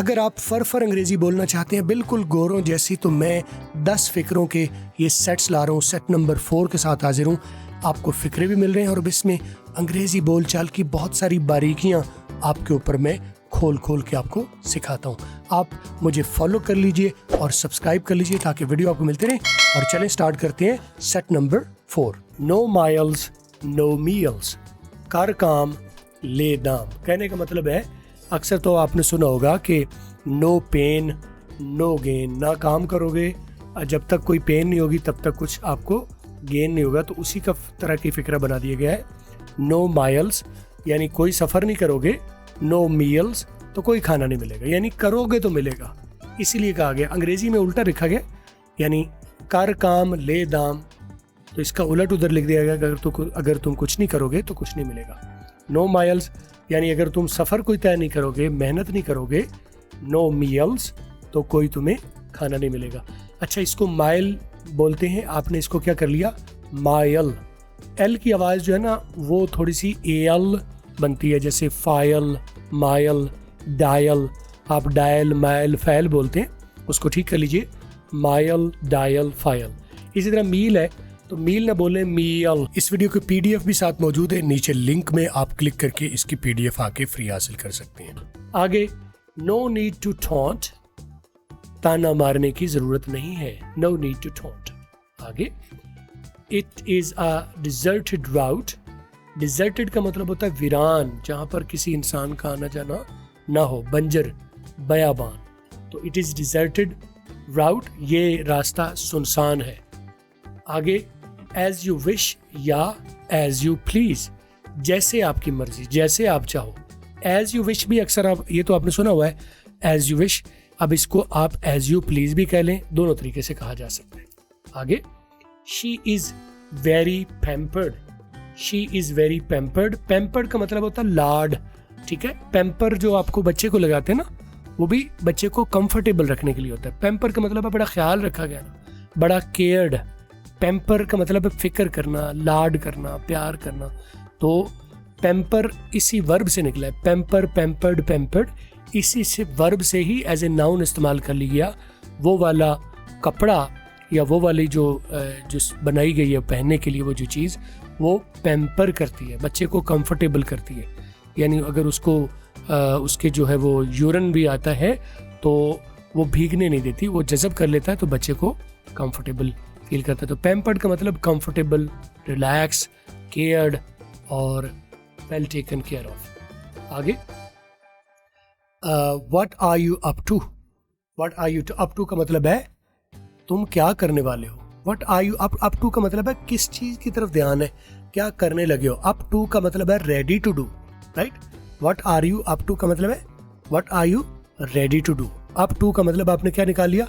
अगर आप फर अंग्रेजी बोलना चाहते हैं बिल्कुल गोरों जैसी, तो मैं 10 फिक्रों के ये सेट्स ला रहा हूँ। सेट नंबर 4 के साथ हाजिर हूँ। आपको फिक्रे भी मिल रहे हैं और इसमें अंग्रेजी बोलचाल की बहुत सारी बारीकियाँ आपके ऊपर मैं खोल के आपको सिखाता हूँ। आप मुझे फॉलो कर लीजिए और सब्सक्राइब कर लीजिए ताकि वीडियो आपको मिलते रहे। और चलें स्टार्ट करते हैं। Set number 4, no miles no meals, कर काम ले दाम। कहने का मतलब है, अक्सर तो आपने सुना होगा कि नो पेन नो गेन, ना काम करोगे जब तक कोई पेन नहीं होगी तब तक कुछ आपको गेन नहीं होगा। तो उसी का तरह की फिक्रा बना दिया गया है। नो माइल्स यानी कोई सफ़र नहीं करोगे, नो मील्स तो कोई खाना नहीं मिलेगा, यानी करोगे तो मिलेगा, इसीलिए कहा गया। अंग्रेजी में उल्टा लिखा गया, यानी कर काम ले दाम, तो इसका उलट उधर लिख दिया गया अगर तुम कुछ नहीं करोगे तो कुछ नहीं मिलेगा। नो माइल्स यानी अगर तुम सफ़र कोई तय नहीं करोगे, मेहनत नहीं करोगे, नो मील्स तो कोई तुम्हें खाना नहीं मिलेगा। अच्छा, इसको माइल बोलते हैं, आपने इसको क्या कर लिया, माइल। एल की आवाज़ जो है ना वो थोड़ी सी एल बनती है, जैसे फाइल, माइल, डायल। आप डायल, माइल, फैल बोलते हैं, उसको ठीक कर लीजिए, माइल, डायल, फाइल। इसी तरह मील है तो मील ना बोले मील। इस वीडियो की पीडीएफ भी साथ मौजूद है, नीचे लिंक में आप क्लिक करके इसकी पीडीएफ आके फ्री हासिल कर सकते हैं। आगे, नो नीड टू टॉन्ट, ताना मारने की जरूरत नहीं है, नो नीड टू टॉन्ट। आगे, it is a deserted route. Deserted का मतलब होता है वीरान, जहां पर किसी इंसान का आना जाना ना हो, बंजर, बयाबान। तो इट इज डिजर्टेड राउट, ये रास्ता सुनसान है। आगे, एज यू विश या एज यू प्लीज, जैसे आपकी मर्जी, जैसे आप चाहो। एज यू विश भी अक्सर आप, ये तो आपने सुना हुआ है एज यू विश, अब इसको आप एज यू प्लीज भी कह लें, दोनों तरीके से कहा जा सकता है। आगे, she is very pampered, she is very pampered. Pampered का मतलब होता है लाड, ठीक है। पैम्पर जो आपको बच्चे को लगाते हैं ना, वो भी बच्चे को कंफर्टेबल रखने के लिए होता है। पैम्पर का मतलब है बड़ा ख्याल रखा गया ना, बड़ा केयर्ड। पैम्पर का मतलब है फिक्र करना, लाड करना, प्यार करना। तो पैम्पर इसी वर्ब से निकला है, पैम्पर, पैम्पर्ड, पैम्पर्ड, इसी से वर्ब से ही एज ए नाउन इस्तेमाल कर लिया। वो वाला कपड़ा या वो वाली जो बनाई गई है पहनने के लिए, वो जो चीज़ वो पैम्पर करती है, बच्चे को कंफर्टेबल करती है। यानी अगर उसको उसके जो है वो यूरिन भी आता है तो वो भीगने नहीं देती, वो जज़ब कर लेता है, तो बच्चे को कंफर्टेबल फील करता है। तो पैम्पर्ड का मतलब कंफर्टेबल, रिलैक्स, केयर्ड और वेल टेकन केयर ऑफ। आगे, what are you up to. What are you up to का मतलब है तुम क्या करने वाले हो। What are you up to का मतलब है किस चीज की तरफ ध्यान है, क्या करने लगे हो। अप टू का मतलब है ready to do, right. What are you up to का मतलब है what are you ready to do. Up to का मतलब आपने क्या निकाल लिया,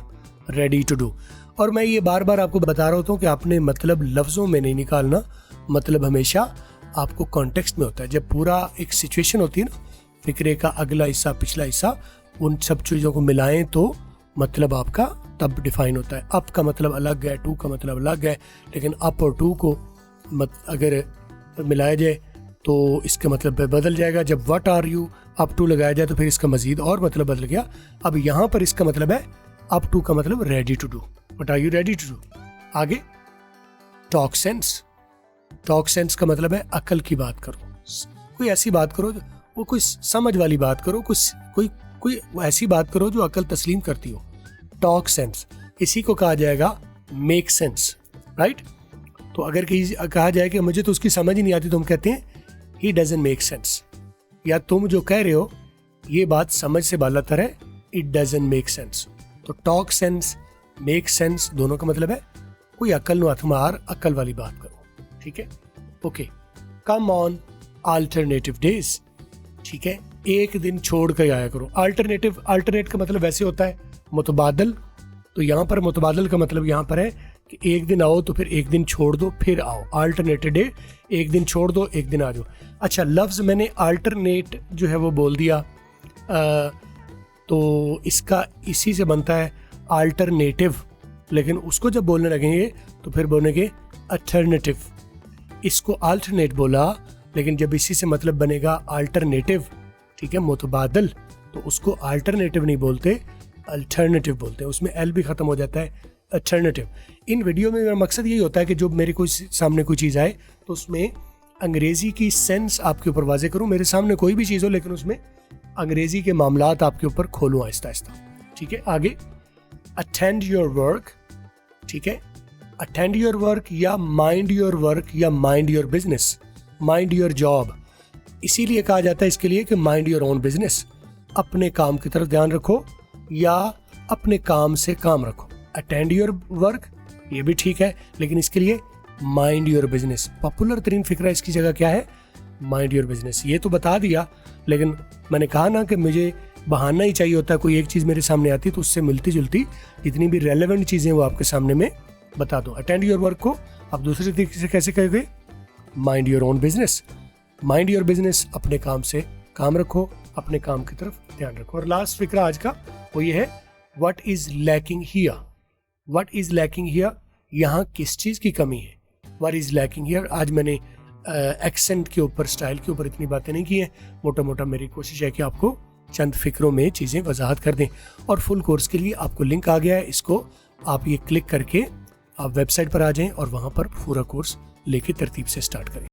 रेडी टू डू। और मैं ये बार बार आपको बता रहा होता हूँ कि आपने मतलब लफ्जों में नहीं निकालना, मतलब हमेशा आपको कॉन्टेक्स्ट में होता है। जब पूरा एक सिचुएशन होती है ना, फिक्रे का अगला हिस्सा, पिछला हिस्सा, उन सब चीज़ों को मिलाएं तो मतलब आपका तब डिफाइन होता है। अप का मतलब अलग है, टू का मतलब अलग है, लेकिन अप और टू को अगर मिलाया जाए तो इसका मतलब बदल जाएगा। जब what are you up to लगाया जाए तो फिर इसका मजीद और मतलब बदल गया। अब यहाँ पर इसका मतलब है अप टू का मतलब ready to do, what are you ready to do. आगे, टॉक सेंस। टॉक सेंस का मतलब है अकल की बात करो, कोई ऐसी बात करो वो कोई समझ वाली बात करो, कोई ऐसी बात करो जो अकल तस्लीम करती हो। टॉक सेंस, इसी को कहा जाएगा मेक सेंस, राइट। तो अगर कहा जाए कि मुझे तो उसकी समझ ही नहीं आती, तो हम कहते हैं ही डजंट मेक सेंस, या तुम जो कह रहे हो ये बात समझ से बालातर है, इट डजंट मेक सेंस। तो टॉक सेंस, मेक सेंस, दोनों का मतलब है कोई अकल नो हथ मार, अकल वाली बात करो, ठीक है। Okay, come on alternative days, ठीक है, एक दिन छोड़ कर आया करो। अल्टरनेट का मतलब वैसे होता है मुतबादल, तो यहाँ पर मुतबादल का मतलब यहाँ पर है कि एक दिन आओ तो फिर एक दिन छोड़ दो फिर आओ। अल्टरनेटेड डे, एक दिन छोड़ दो एक दिन आ जाओ। अच्छा, लफ्ज़ मैंने अल्टरनेट जो है वो बोल दिया, तो इसका इसी से बनता है अल्टरनेटिव, लेकिन उसको जब बोलने लगेंगे तो फिर बोलेंगे अल्टरनेटिव। इसको अल्टरनेट बोला, लेकिन जब इसी से मतलब बनेगा अल्टरनेटिव, ठीक है, मुतबादल, तो उसको अल्टरनेटिव नहीं बोलते, अल्टरनेटिव बोलते हैं। उसमें एल भी ख़त्म हो जाता है, अल्टरनेटिव। इन वीडियो में मेरा मकसद यही होता है कि जो मेरे को सामने कोई चीज़ आए तो उसमें अंग्रेज़ी की सेंस आपके ऊपर वाजे करूँ। मेरे सामने कोई भी चीज़ हो लेकिन उसमें अंग्रेज़ी के मामलात आपके ऊपर खोलूँ आहिस्ता आहिस्ता। ठीक है, आगे अटेंड योर वर्क। ठीक है, अटेंड योर वर्क या माइंड योर वर्क या mind your business, mind your job. इसीलिए कहा जाता है इसके लिए कि माइंड योर ओन बिजनेस, अपने काम की तरफ ध्यान रखो या अपने काम से काम रखो। अटेंड योर वर्क ये भी ठीक है, लेकिन इसके लिए माइंड योर बिजनेस। पॉपुलर तरीन फिक्रा इसकी जगह क्या है, माइंड योर बिजनेस। ये तो बता दिया, लेकिन मैंने कहा ना कि मुझे बहाना ही चाहिए होता है। कोई एक चीज़ मेरे सामने आती तो उससे मिलती जुलती जितनी भी रेलेवेंट चीज़ें वो आपके सामने में बता दो। अटेंड योर वर्क को आप दूसरे तरीके से कैसे कहोगे, mind your own business. Mind your business, अपने काम से काम रखो, अपने काम की तरफ ध्यान रखो। और लास्ट फिक्रा आज का वो ये है, what is lacking here. What is lacking here, यहाँ किस चीज़ की कमी है। What is lacking here. आज मैंने एक्सेंट के ऊपर, स्टाइल के ऊपर इतनी बातें नहीं की हैं। मोटा मोटा मेरी कोशिश है कि आपको चंद फिक्रों में चीज़ें वजाहत कर दें। और फुल कोर्स के लिए आपको लिंक आ गया है, इसको आप ये क्लिक करके आप वेबसाइट पर आ जाएं और वहाँ पर पूरा कोर्स लेके तरतीब से स्टार्ट करें।